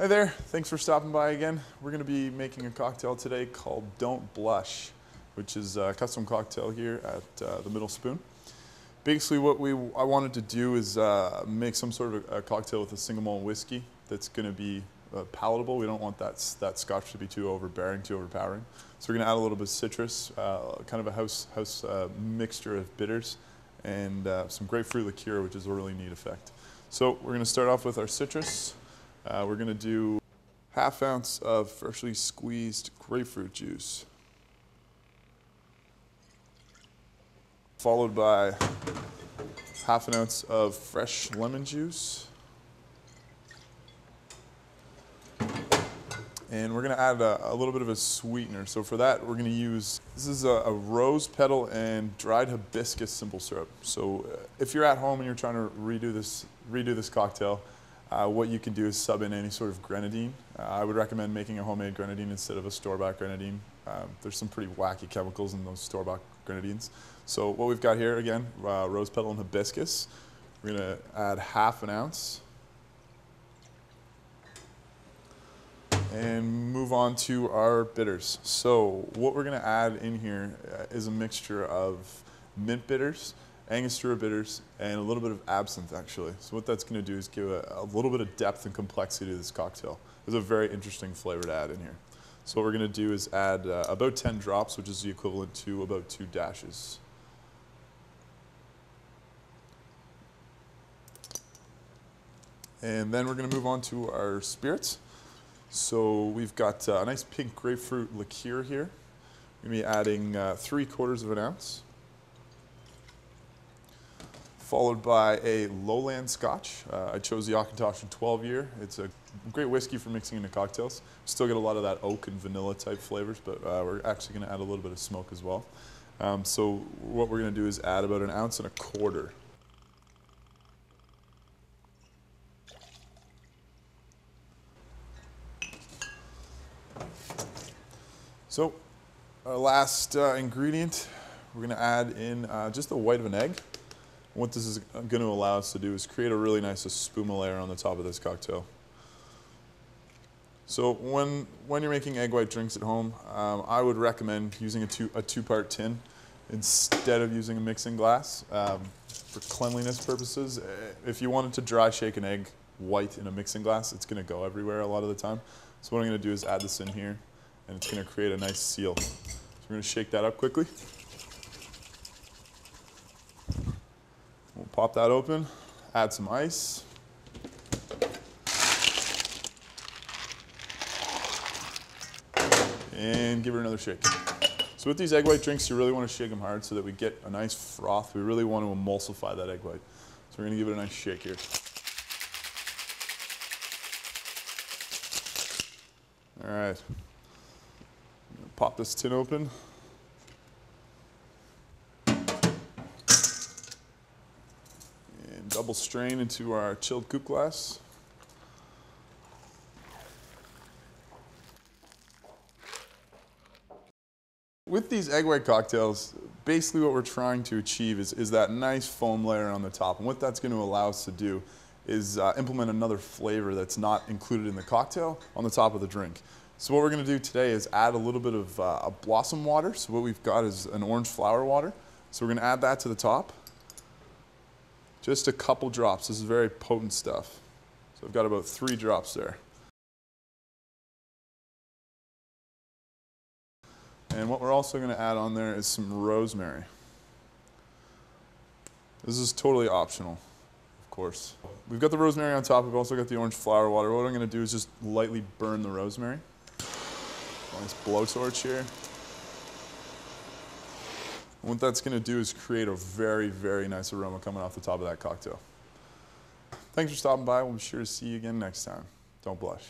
Hi there, thanks for stopping by again. We're going to be making a cocktail today called Don't Blush, which is a custom cocktail here at the Middle Spoon. Basically what I wanted to do is make some sort of a cocktail with a single malt whiskey that's going to be palatable. We don't want that scotch to be too overbearing, too overpowering. So we're going to add a little bit of citrus, kind of a house mixture of bitters, and some grapefruit liqueur, which is a really neat effect. So we're going to start off with our citrus. We're going to do ½ ounce of freshly squeezed grapefruit juice, followed by ½ ounce of fresh lemon juice. And we're going to add a little bit of a sweetener. So for that, we're going to use, this is a rose petal and dried hibiscus simple syrup. So if you're at home and you're trying to redo this cocktail, what you can do is sub in any sort of grenadine. I would recommend making a homemade grenadine instead of a store-bought grenadine. There's some pretty wacky chemicals in those store-bought grenadines. So what we've got here, again, rose petal and hibiscus. We're going to add ½ ounce. And move on to our bitters. So what we're going to add in here is a mixture of mint bitters, Angostura bitters, and a little bit of absinthe, actually. So what that's going to do is give a little bit of depth and complexity to this cocktail. There's a very interesting flavor to add in here. So what we're going to do is add about 10 drops, which is the equivalent to about 2 dashes. And then we're going to move on to our spirits. So we've got a nice pink grapefruit liqueur here. We're going to be adding 3/4 of an ounce, followed by a lowland scotch. I chose the Auchentoshan 12-year. It's a great whiskey for mixing into cocktails. Still get a lot of that oak and vanilla type flavors, but we're actually going to add a little bit of smoke as well. So what we're going to do is add about 1.25 ounces. So our last ingredient, we're going to add in just the white of an egg. And what this is going to allow us to do is create a really nice espuma layer on the top of this cocktail. So when you're making egg white drinks at home, I would recommend using a two-part tin instead of using a mixing glass for cleanliness purposes. If you wanted to dry shake an egg white in a mixing glass, it's going to go everywhere a lot of the time. So what I'm going to do is add this in here, and it's going to create a nice seal. So we're going to shake that up quickly. We'll pop that open, add some ice. And give her another shake. So with these egg white drinks, you really want to shake them hard so that we get a nice froth. We really want to emulsify that egg white. So we're going to give it a nice shake here. All right. Pop this tin open. And double strain into our chilled coupe glass. With these egg white cocktails, basically what we're trying to achieve is that nice foam layer on the top. And what that's going to allow us to do is implement another flavor that's not included in the cocktail on the top of the drink. So what we're going to do today is add a little bit of a blossom water. So what we've got is an orange flower water. So we're going to add that to the top. Just a couple drops. This is very potent stuff. So I've got about 3 drops there. And what we're also going to add on there is some rosemary. This is totally optional, of course. We've got the rosemary on top. We've also got the orange flower water. What I'm going to do is just lightly burn the rosemary. Nice blowtorch here. And what that's going to do is create a very, very nice aroma coming off the top of that cocktail. Thanks for stopping by. We'll be sure to see you again next time. Don't blush.